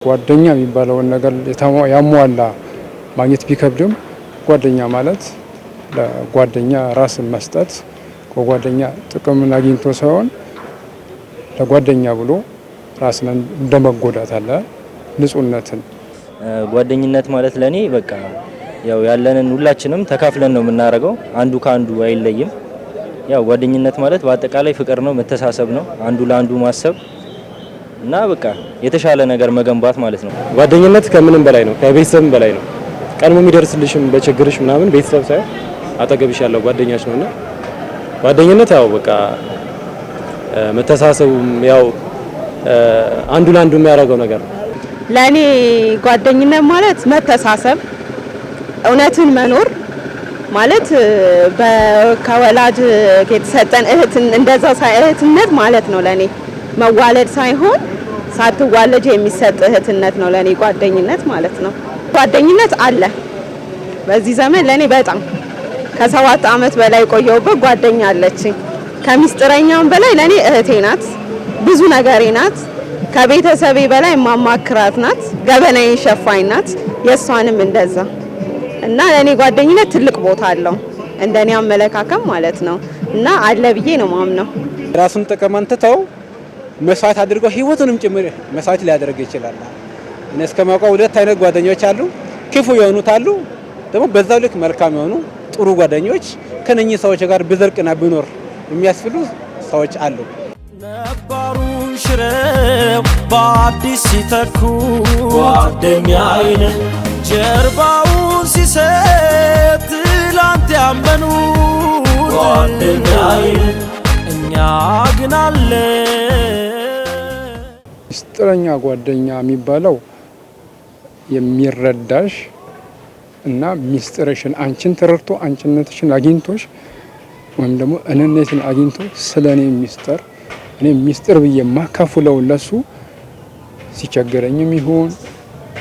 ጓደኛ የሚባለውን ነገር ያሟላ ማግኘት ቢከብድም ጓደኛ ማለት ለጓደኛ ራስን መስጠት ከጓደኛ ጥቅምን አግኝቶ ሳይሆን ለጓደኛ ብሎ ራስን እንደመጎዳት አለ ንጹህነትን ጓደኝነት ማለት ለኔ በቃ ያው ያለንን ሁላችንም ተካፍለን ነው የምናረገው አንዱ ካንዱ አይለይም ያው ጓደኝነት ማለት በአጠቃላይ ፍቅር ነው መተሳሰብ ነው አንዱ ለአንዱ ማሰብ እና በቃ የተሻለ ነገር መገንባት ማለት ነው። ጓደኝነት ከምንም በላይ ነው፣ ከቤተሰብም በላይ ነው። ቀድሞ የሚደርስልሽም በችግርሽ ምናምን ቤተሰብ ሳይሆን አጠገብሽ ያለው ጓደኛሽ ነውና ጓደኝነት ያው በቃ መተሳሰቡም ያው አንዱ ለአንዱ የሚያደርገው ነገር ነው። ለኔ ጓደኝነት ማለት መተሳሰብ፣ እውነትን መኖር ማለት ከወላጅ የተሰጠን እንደዛ እህትነት ማለት ነው። ለኔ መዋለድ ሳይሆን ሳትዋለጅ የሚሰጥ እህትነት ነው ለኔ ጓደኝነት ማለት ነው። ጓደኝነት አለ በዚህ ዘመን ለኔ በጣም ከ7 አመት በላይ ቆየሁበት ጓደኛ አለችኝ። ከሚስጥረኛም በላይ ለኔ እህቴ ናት፣ ብዙ ነገሬ ናት። ከቤተሰቤ በላይ ማማክራት ናት፣ ገበናዬ ሸፋኝ ናት፣ የሷንም እንደዛ እና ለኔ ጓደኝነት ትልቅ ቦታ አለው እንደኔ አመለካከም ማለት ነው እና አለ ብዬ ነው ማምነው። ራሱን ተቀማንተው መስዋዕት አድርጎ ህይወቱንም ጭምር መስዋዕት ሊያደርግ ይችላል። እኔ እስከማውቀው 2 አይነት ጓደኞች አሉ። ክፉ የሆኑት አሉ፣ ደግሞ በዛው ልክ መልካም የሆኑ ጥሩ ጓደኞች ከነኚህ ሰዎች ጋር ብዘርቅና ብኖር የሚያስፈልጉ ሰዎች አሉ። ነባሩን ሽረው በአዲስ ሲተኩ ጓደኛዬ ጀርባውን ሲሰጥ ትላንት ያመኑ ጓደኛዬ እኛ ግን አለ። ሚስጥረኛ ጓደኛ የሚባለው የሚረዳሽ እና ሚስጥርሽን አንቺን ተረድቶ አንቺነትሽን አግኝቶሽ ወይም ደግሞ እኔነትን አግኝቶ ስለኔ ሚስጥር እኔ ሚስጥር ብዬ ማካፍለው ለሱ ሲቸገረኝም ይሁን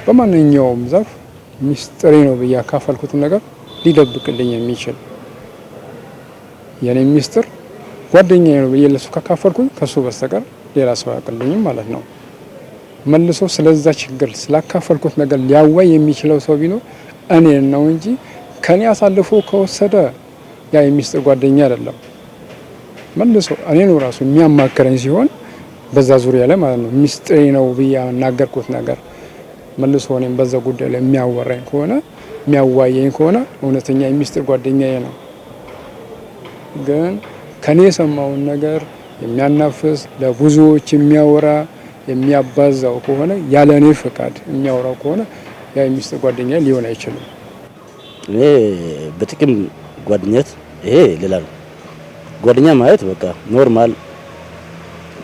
በማንኛውም ዘርፍ ሚስጥሬ ነው ብዬ ያካፈልኩት ነገር ሊደብቅልኝ የሚችል የኔ ሚስጥር ጓደኛዬ ነው ብዬ ለሱ ካካፈልኩኝ ከሱ በስተቀር ሌላ ሰው ያቀልኝም ማለት ነው። መልሶ ስለዛ ችግር ስላካፈልኩት ነገር ሊያዋይ የሚችለው ሰው ቢኖር እኔ ነው እንጂ ከኔ አሳልፎ ከወሰደ ያ የሚስጥር ጓደኛ አይደለም። መልሶ እኔ ነው ራሱ የሚያማክረኝ ሲሆን በዛ ዙሪያ ላይ ማለት ነው ሚስጥሬ ነው ብዬ ያናገርኩት ነገር መልሶ እኔም በዛ ጉዳይ ላይ የሚያወራኝ ከሆነ የሚያዋየኝ ከሆነ እውነተኛ የሚስጥር ጓደኛዬ ነው። ግን ከኔ የሰማውን ነገር የሚያናፍስ ለብዙዎች የሚያወራ የሚያባዛው ከሆነ ያለ እኔ ፍቃድ የሚያወራው ከሆነ ያ የሚስጥር ጓደኛ ሊሆን አይችልም። እኔ በጥቅም ጓደኝነት ይሄ ሌላ ነው። ጓደኛ ማለት በቃ ኖርማል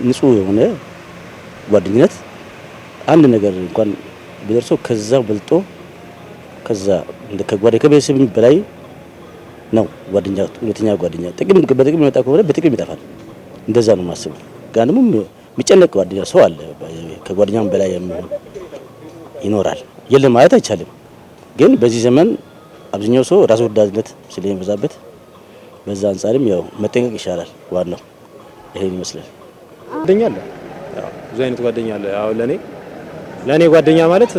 ንጹህ የሆነ ጓደኝነት አንድ ነገር እንኳን ቢደርሰው ከዛው በልጦ ከዛ ከቤተሰብ በላይ ነው ጓደኛ። ሁለተኛ ጓደኛ በጥቅም የመጣ ከሆነ በጥቅም ይጠፋል። እንደዛ ነው ማስበው። ጋር ደግሞ የሚጨነቅ ጓደኛ ሰው አለ፣ ከጓደኛም በላይ የሚሆን ይኖራል። የለም ማለት አይቻልም። ግን በዚህ ዘመን አብዛኛው ሰው ራስ ወዳድነት ስለሚበዛበት በዛ አንፃርም ያው መጠንቀቅ ይሻላል። ዋናው ይሄን ይመስላል። ጓደኛ አለ፣ ያው ብዙ አይነት ጓደኛ አለ። አሁን ለኔ ጓደኛ ማለት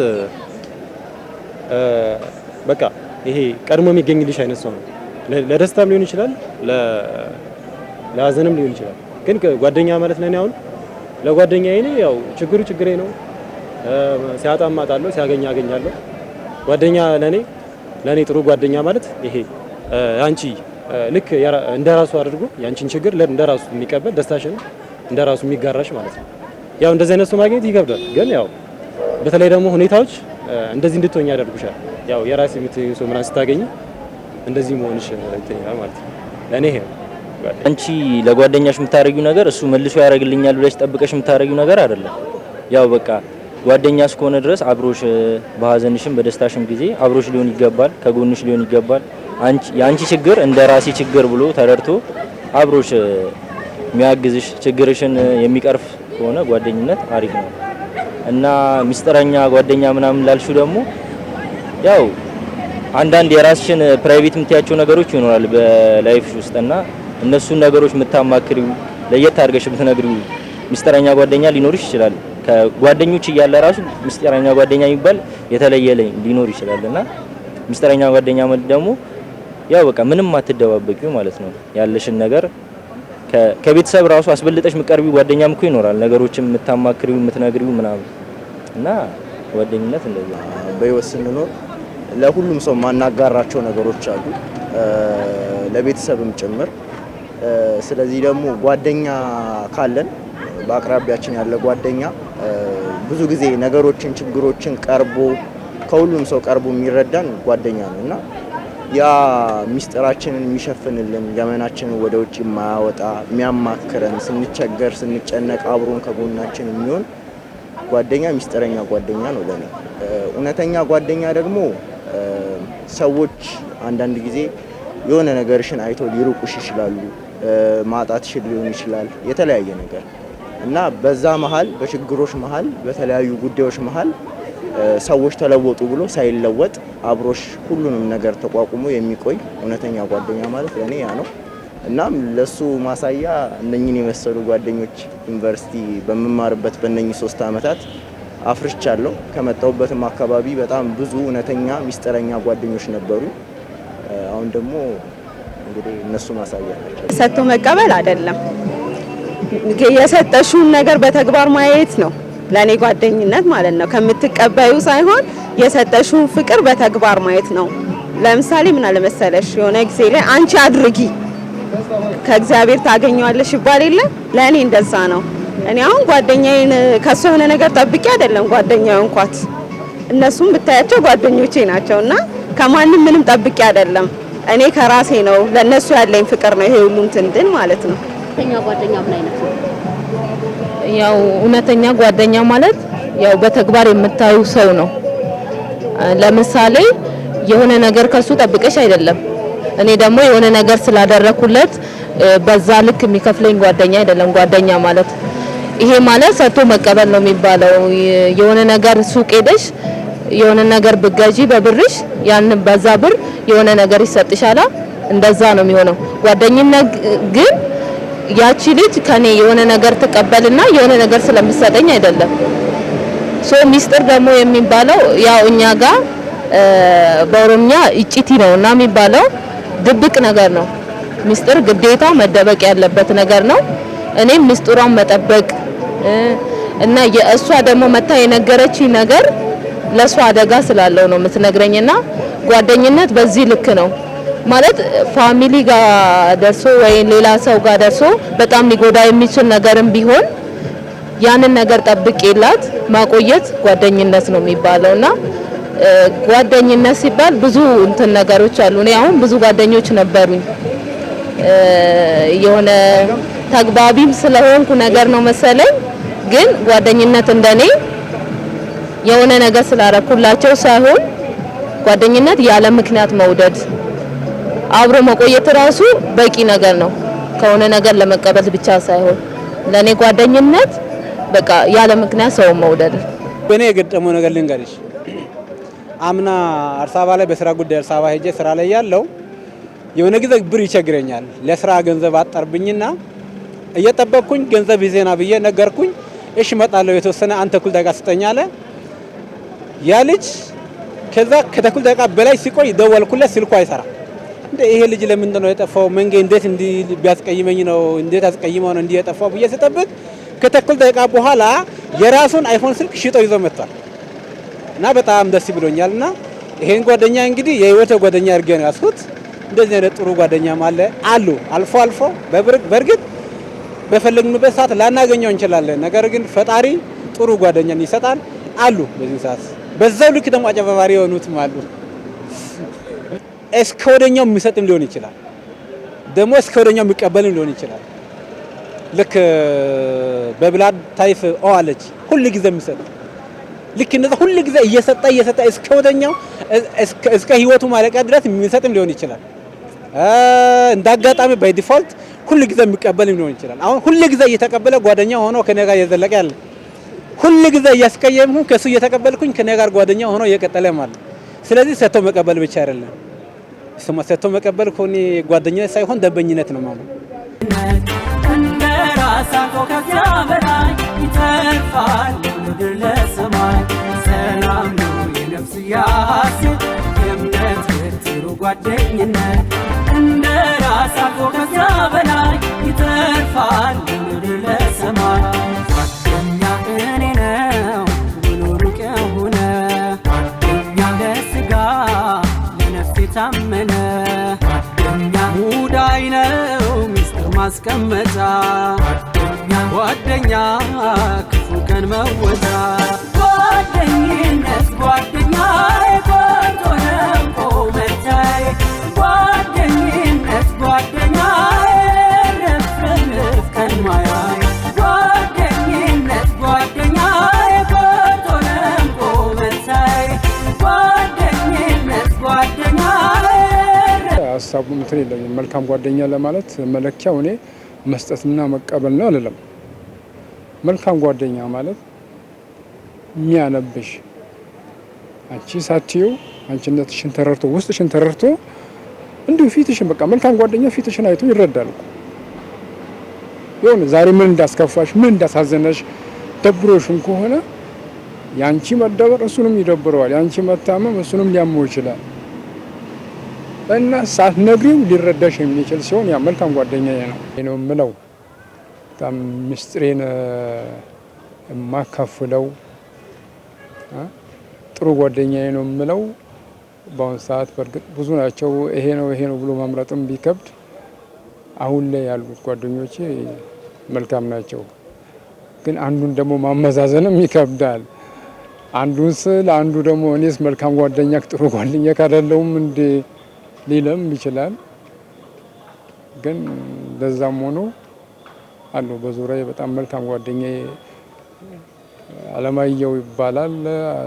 በቃ ይሄ ቀድሞ የሚገኝልሽ አይነት ሰው ነው። ለደስታም ሊሆን ይችላል፣ ለሀዘንም ሊሆን ይችላል። ግን ጓደኛ ማለት ለኔ አሁን ለጓደኛዬ እኔ ያው ችግሩ ችግሬ ነው፣ ሲያጣም አጣለሁ፣ ሲያገኝ አገኛለሁ። ጓደኛ ለኔ ጥሩ ጓደኛ ማለት ይሄ አንቺ ልክ እንደራሱ አድርጎ ያንቺን ችግር እንደራሱ የሚቀበል ደስታሽን እንደራሱ የሚጋራሽ ማለት ነው። ያው እንደዚህ አይነት ሰው ማግኘት ይከብዳል። ግን ያው በተለይ ደግሞ ሁኔታዎች እንደዚህ እንድትሆኝ ያደርጉሻል። ያው የራስ የምትይው ሰው ምናምን ስታገኝ እንደዚህ መሆንሽ ይተኛል ማለት ነው። ለኔ ይሄ አንቺ ለጓደኛሽ የምታረጊው ነገር እሱ መልሶ ያደርግልኛል ብለሽ ጠብቀሽ የምታረጊው ነገር አይደለም። ያው በቃ ጓደኛሽ ከሆነ ድረስ አብሮሽ በሀዘንሽም በደስታሽም ጊዜ አብሮሽ ሊሆን ይገባል፣ ከጎንሽ ሊሆን ይገባል። የአንቺ ችግር እንደራሴ ችግር ብሎ ተረድቶ አብሮሽ የሚያግዝሽ ችግርሽን የሚቀርፍ ከሆነ ጓደኝነት አሪፍ ነው። እና ሚስጥረኛ ጓደኛ ምናምን ላልሹ ደግሞ ያው አንዳንድ የራስሽን ፕራይቬት የምትያቸው ነገሮች ይኖራል በላይፍሽ ውስጥና እነሱን ነገሮች የምታማክሪው ለየት አድርገሽ የምትነግሪው ሚስጥረኛ ጓደኛ ሊኖርሽ ይችላል። ከጓደኞች እያለ ራሱ ምስጢረኛ ጓደኛ የሚባል የተለየ ሊኖር ይችላልና ምስጢረኛ ጓደኛ ማለት ደግሞ ያው በቃ ምንም አትደባበቂው ማለት ነው። ያለሽን ነገር ከቤተሰብ ራሱ አስበልጠሽ ምቀርቢ ጓደኛም እኮ ይኖራል። ነገሮችን የምታማክሪው የምትነግሪው ምናምን እና ጓደኝነት እንደዚህ በህይወት ስንኖር ለሁሉም ሰው ማናጋራቸው ነገሮች አሉ፣ ለቤተሰብም ጭምር። ስለዚህ ደግሞ ጓደኛ ካለን በአቅራቢያችን ያለ ጓደኛ ብዙ ጊዜ ነገሮችን ችግሮችን ቀርቦ ከሁሉም ሰው ቀርቦ የሚረዳን ጓደኛ ነው እና ያ ሚስጥራችንን የሚሸፍንልን ገመናችንን ወደ ውጭ የማያወጣ የሚያማክረን ስንቸገር ስንጨነቅ አብሮን ከጎናችን የሚሆን ጓደኛ ሚስጥረኛ ጓደኛ ነው ለኔ። እውነተኛ ጓደኛ ደግሞ ሰዎች አንዳንድ ጊዜ የሆነ ነገርሽን አይቶ ሊሩቁሽ ይችላሉ፣ ማጣትሽን ሊሆን ይችላል የተለያየ ነገር እና በዛ መሃል በችግሮች መሃል በተለያዩ ጉዳዮች መሃል ሰዎች ተለወጡ ብሎ ሳይለወጥ አብሮሽ ሁሉንም ነገር ተቋቁሞ የሚቆይ እውነተኛ ጓደኛ ማለት ለኔ ያ ነው። እናም ለሱ ማሳያ እነኚህን የመሰሉ ጓደኞች ዩኒቨርሲቲ በመማርበት በእነኚህ 3 አመታት አፍርቻለሁ። ከመጣሁበትም አካባቢ በጣም ብዙ እውነተኛ ሚስጥረኛ ጓደኞች ነበሩ። አሁን ደግሞ እንግዲህ እነሱ ማሳያ ናቸው። ሰጥቶ መቀበል አይደለም፣ የሰጠሽውን ነገር በተግባር ማየት ነው ለኔ ጓደኝነት ማለት ነው። ከምትቀበዩ ሳይሆን የሰጠሽውን ፍቅር በተግባር ማየት ነው። ለምሳሌ ምን አለ መሰለሽ የሆነ ጊዜ ላይ አንቺ አድርጊ ከእግዚአብሔር ታገኘዋለሽ ይባል የለ ለኔ እንደዛ ነው። እኔ አሁን ጓደኛዬን ከሱ የሆነ ነገር ጠብቄ አይደለም ጓደኛዬ እንኳን እነሱም ብታያቸው ጓደኞቼ ናቸውና ከማንም ምንም ጠብቄ አይደለም። እኔ ከራሴ ነው ለነሱ ያለኝ ፍቅር ነው ይሄ ሁሉ እንትን ማለት ነው። እውነተኛ ጓደኛ ምን አይነት ነው? ያው እውነተኛ ጓደኛ ማለት ያው በተግባር የምታዩ ሰው ነው። ለምሳሌ የሆነ ነገር ከሱ ጠብቀሽ አይደለም። እኔ ደግሞ የሆነ ነገር ስላደረኩለት በዛ ልክ የሚከፍለኝ ጓደኛ አይደለም። ጓደኛ ማለት ይሄ ማለት ሰጥቶ መቀበል ነው የሚባለው። የሆነ ነገር ሱቅ ሄደሽ የሆነ ነገር ብገዢ በብርሽ ያን በዛ ብር የሆነ ነገር ይሰጥሻል፣ እንደዛ ነው የሚሆነው። ጓደኝነት ግን ያቺ ልጅ ከኔ የሆነ ነገር ተቀበልና የሆነ ነገር ስለምሰጠኝ አይደለም። ሚስጥር ደግሞ የሚባለው ያው እኛ ጋር በኦሮምኛ እጪቲ ነውና የሚባለው ድብቅ ነገር ነው። ሚስጥር ግዴታ መደበቅ ያለበት ነገር ነው። እኔም ሚስጥሯን መጠበቅ እና የእሷ ደግሞ መታ የነገረችኝ ነገር ለሷ አደጋ ስላለው ነው የምትነግረኝና ጓደኝነት በዚህ ልክ ነው ማለት ፋሚሊ ጋር ደርሶ ወይ ሌላ ሰው ጋር ደርሶ በጣም ሊጎዳ የሚችል ነገርም ቢሆን ያንን ነገር ጠብቄላት ማቆየት ጓደኝነት ነው የሚባለውና ጓደኝነት ሲባል ብዙ እንትን ነገሮች አሉ። እኔ አሁን ብዙ ጓደኞች ነበሩኝ። የሆነ ተግባቢም ስለሆንኩ ነገር ነው መሰለኝ። ግን ጓደኝነት እንደኔ የሆነ ነገር ስላረኩላቸው ሳይሆን ጓደኝነት ያለ ምክንያት መውደድ አብሮ መቆየት ራሱ በቂ ነገር ነው። ከሆነ ነገር ለመቀበል ብቻ ሳይሆን ለኔ ጓደኝነት በቃ ያለ ምክንያት ሰው መውደድ። በኔ የገጠመው ነገር ልንገርሽ። አምና አዲስ አበባ ላይ በስራ ጉዳይ አዲስ አበባ ሄጄ ስራ ላይ ያለው የሆነ ጊዜ ብር ይቸግረኛል። ለስራ ገንዘብ አጠርብኝና እየጠበቅኩኝ ገንዘብ ይዘና ብዬ ነገርኩኝ። እሺ እመጣለሁ የተወሰነ አንተ እኩል ደቂቃ ስጠኝ አለ። ያ ልጅ ከዛ ከተኩል ደቂቃ በላይ ሲቆይ ደወልኩለት፣ ስልኩ አይሰራም። እንዴ ይሄ ልጅ ለምንድን ነው የጠፋው? መንገ እንዴት እንዲ ቢያስቀይመኝ ነው እንዴት አስቀይመው ነው እንዲ የጠፋው ብዬ ስጠብቅ ከተኩል ደቂቃ በኋላ የራሱን አይፎን ስልክ ሽጦ ይዞ መጥቷል። እና በጣም ደስ ብሎኛልና ይሄን ጓደኛ እንግዲህ የህይወት ጓደኛ አድርጌ ነው ያስኩት። እንደዚህ አይነት ጥሩ ጓደኛም አሉ አልፎ አልፎ በርግጥ በፈለግንበት ሰዓት ላናገኘው እንችላለን። ነገር ግን ፈጣሪ ጥሩ ጓደኛን ይሰጣል አሉ። በዚህ ሰዓት በዛው ልክ ደግሞ አጨባባሪ የሆኑትም አሉ። እስከ ወደኛው የሚሰጥም ሊሆን ይችላል፣ ደግሞ እስከ ወደኛው የሚቀበልም ሊሆን ይችላል። ልክ በብላድ ታይፍ አለች ሁሉ ጊዜ የሚሰጥ ልክ እንደዛ ሁሉ ጊዜ እየሰጠ እስከ ወደኛው እስከ ህይወቱ ማለቂያ ድረስ የሚሰጥም ሊሆን ይችላል። እንዳጋጣሚ ባይ ዲፎልት ሁሉ ጊዜ የሚቀበልም ሊሆን ይችላል። አሁን ሁሉ ጊዜ እየተቀበለ ጓደኛ ሆኖ ከኔ ጋር እየዘለቀ ያለ፣ ሁሉ ጊዜ እያስቀየምኩ ከሱ እየተቀበልኩኝ ከኔ ጋር ጓደኛ ሆኖ እየቀጠለ ማለት። ስለዚህ ሰጥቶ መቀበል ብቻ አይደለም፣ ሰጥቶ መቀበል ኮኒ ጓደኝነት ሳይሆን ደንበኝነት ነው ማለት። ይተርፋል ምድር ለሰማይ ሰላም ነው የነፍስ ያሴት የእምነት ጥሩ ጓደኝነት እንደ ራስ አልፎ ከዚያ በላይ ይተርፋል ምድር ለሰማይ ጓደኛ እኔ ነው ብሎ ሩቅ የሆነ ጓደኛ ለስጋ ለነፍስ የታመነ ጓደኛ ሙዳይ ነው ሚስጥር ማስቀመጫ ጓደኛ ክፉ ቀን መወጫ ጓደኝነት ጓደኛዬ ቆርጦ ነው ቆመቻዬ ጓደኝነት ጓደኛዬ ረፍረፍ ቀን ማያዬ ጓደኝነት ጓደኛዬ ቆርጦ ነው ቆመቻዬ ጓደኝነት ጓደኛዬ ሀሳቡ እንትን የለኝም። መልካም ጓደኛ ለማለት መለኪያው እኔ መስጠትና መቀበል ነው አይደለም። መልካም ጓደኛ ማለት የሚያነብሽ አንቺ ሳትዩ አንቺነትሽን ተረድቶ ውስጥሽን ተረድቶ እንዲሁ ፊትሽን በቃ መልካም ጓደኛ ፊትሽን አይቶ ይረዳል። የሆነ ዛሬ ምን እንዳስከፋሽ ምን እንዳሳዘነሽ ደብሮሽም ከሆነ ያንቺ መደበር እሱንም ይደብረዋል፣ ያንቺ መታመም እሱንም ሊያመው ይችላል። እና ሳትነግሪው ሊረዳሽ የሚችል ሲሆን ያ መልካም ጓደኛዬ ነው የምለው። በጣም ምስጢሬን የማካፍለው ጥሩ ጓደኛዬ ነው የምለው። በአሁኑ ሰዓት በእርግጥ ብዙ ናቸው። ይሄ ነው ብሎ መምረጥም ቢከብድ አሁን ላይ ያሉት ጓደኞቼ መልካም ናቸው። ግን አንዱን ደግሞ ማመዛዘንም ይከብዳል። አንዱን ስል አንዱ ደግሞ እኔስ መልካም ጓደኛ ጥሩ ጓደኛ ካደለውም እንደ ሊለም ይችላል። ግን ለዛም ሆኖ አሉ በዙሪያዬ በጣም መልካም ጓደኛዬ አለማየሁ ይባላል።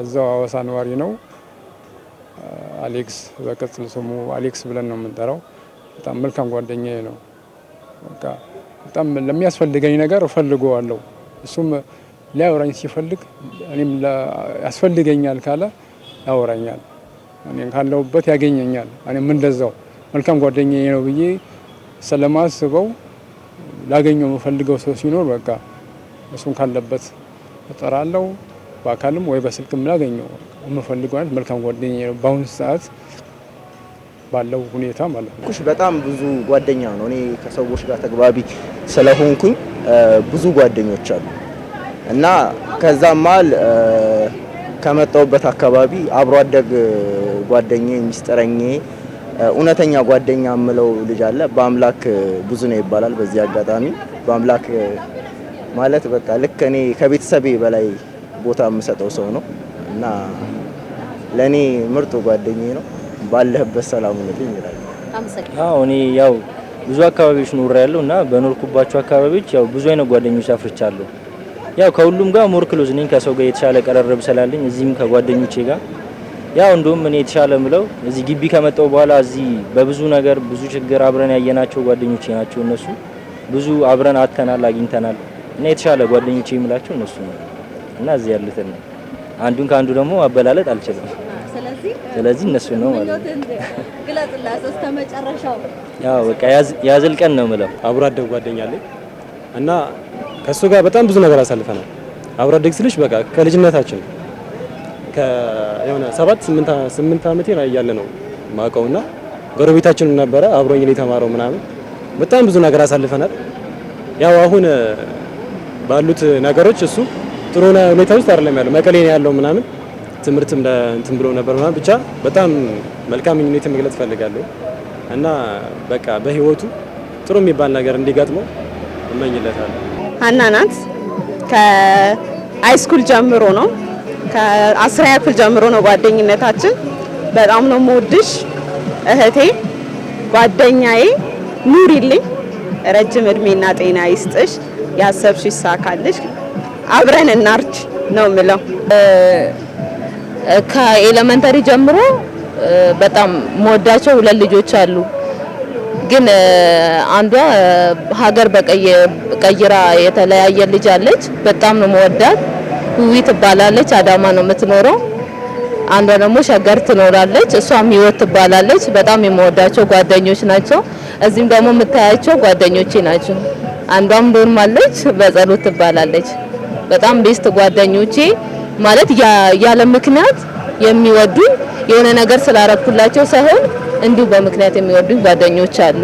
እዛው ሐዋሳ ነዋሪ ነው። አሌክስ በቅጽል ስሙ አሌክስ ብለን ነው የምንጠራው። በጣም መልካም ጓደኛዬ ነው። በቃ በጣም ለሚያስፈልገኝ ነገር እፈልገዋለሁ። እሱም ሊያወራኝ ሲፈልግ እኔም ያስፈልገኛል ካለ ያወራኛል። እኔን ካለሁበት ያገኘኛል። እኔም እንደዛው መልካም ጓደኛዬ ነው ብዬ ስለማስበው ላገኘው የምፈልገው ሰው ሲኖር በቃ እሱን ካለበት እጠራለሁ። በአካልም ወይ በስልክም ላገኘው የምፈልገው አይነት መልካም ጓደኛዬ ነው በአሁኑ ሰዓት ባለው ሁኔታ ማለት ነው። በጣም ብዙ ጓደኛ ነው። እኔ ከሰዎች ጋር ተግባቢ ስለሆንኩኝ ብዙ ጓደኞች አሉ እና ከዛም መሀል ከመጣሁበት አካባቢ አብሮ አደግ ጓደኛዬ ሚስጥረኛዬ እውነተኛ ጓደኛ የምለው ልጅ አለ። በአምላክ ብዙ ነው ይባላል። በዚህ አጋጣሚ በአምላክ ማለት በቃ ልክ እኔ ከቤተሰቤ በላይ ቦታ የምሰጠው ሰው ነው እና ለኔ ምርጡ ጓደኛዬ ነው። ባለህበት ሰላም ነኝ ይላል። አዎ እኔ ያው ብዙ አካባቢዎች ኖሬያለሁ እና በኖርኩባቸው አካባቢዎች ያው ብዙ አይነት ጓደኞች አፍርቻለሁ። ያው ከሁሉም ጋር ሞር ክሎዝ ነኝ። ከሰው ጋር የተሻለ ቀረረብ ስላለኝ እዚህም ከጓደኞቼ ጋር ያው እንደውም እኔ የተሻለ ምለው እዚህ ግቢ ከመጣሁ በኋላ እዚህ በብዙ ነገር ብዙ ችግር አብረን ያየናቸው ጓደኞቼ ናቸው። እነሱ ብዙ አብረን አተናል አግኝተናል እና የተሻለ ጓደኞቼ የምላቸው እነሱ ነው እና እዚህ ያሉትን አንዱን ከአንዱ ደግሞ አበላለጥ አልችልም። ስለዚህ እነሱ ነው ማለት ነው። ግለጽላስ እስከ መጨረሻው ያው በቃ ያዝልቀን ነው ምለው። አብሮ አደግ ጓደኛ አለኝ እና ከሱ ጋር በጣም ብዙ ነገር አሳልፈናል። አብሮ አደግ ስልሽ በቃ ከልጅነታችን ከየሆነ 7-8 ዓመቴ ላይ ያለ ነው ማውቀውና ጎረቤታችን ነበረ አብሮኝ ነው የተማረው ምናምን በጣም ብዙ ነገር አሳልፈናል። ያው አሁን ባሉት ነገሮች እሱ ጥሩ ሁኔታ ውስጥ አይደለም ያለው፣ መቀሌ ነው ያለው ምናምን ትምህርትም እንትን ብሎ ነበር ምናምን ብቻ በጣም መልካም ምኞቴ መግለጽ ፈልጋለሁ እና በቃ በህይወቱ ጥሩ የሚባል ነገር እንዲገጥመው እመኝለታለሁ። ሀና ናት። ከሃይስኩል ጀምሮ ነው ከ10ኛ ክፍል ጀምሮ ነው ጓደኝነታችን። በጣም ነው የምወድሽ እህቴ፣ ጓደኛዬ፣ ኑሪልኝ፣ ረጅም እድሜና ጤና ይስጥሽ፣ ያሰብሽ ይሳካልሽ፣ አብረን እናርጅ ነው የምለው። ከኤሌመንተሪ ጀምሮ በጣም መወዳቸው ሁለት ልጆች አሉ። ግን አንዷ ሀገር በቀይራ የተለያየ ልጅ አለች። በጣም ነው መወዳት። ውዊ ትባላለች። አዳማ ነው የምትኖረው። አንዷ ደግሞ ሸገር ትኖራለች። እሷም ህይወት ትባላለች። በጣም የመወዳቸው ጓደኞች ናቸው። እዚህም ደግሞ የምታያቸው ጓደኞቼ ናቸው። አንዷም ዶርም አለች፣ በጸሎት ትባላለች። በጣም ቤስት ጓደኞቼ ማለት ያለ ምክንያት የሚወዱኝ የሆነ ነገር ስላረኩላቸው ሳይሆን እንዲሁ በምክንያት የሚወዱኝ ጓደኞች አሉ።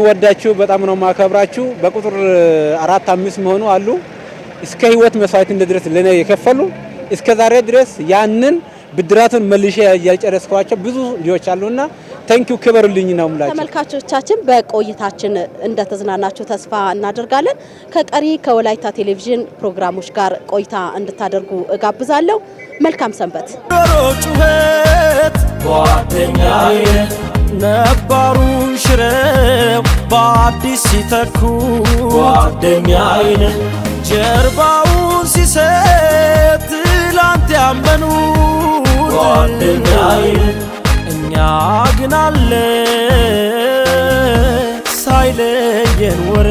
ወዳችሁ በጣም ነው ማከብራችሁ። በቁጥር 4 5 መሆኑ አሉ እስከ ህይወት መስዋዕትነት ድረስ ለኔ የከፈሉ እስከ ዛሬ ድረስ ያንን ብድራቱን መልሼ ያልጨረስኳቸው ብዙ ልጆች አሉና ታንኪዩ ክበሩልኝ ነው የምላችሁ። ተመልካቾቻችን በቆይታችን እንደተዝናናችሁ ተስፋ እናደርጋለን። ከቀሪ ከወላይታ ቴሌቪዥን ፕሮግራሞች ጋር ቆይታ እንድታደርጉ እጋብዛለሁ። መልካም ሰንበት። ጩኸት ጓደኛዬ ነባሩን ሽረው በአዲስ ሲተኩ ጓደኛዬ ጀርባውን ሲሰጥ ትላንት ያመኑት ጓደኛዬ እኛ ግን አለ ሳይለየን ወረ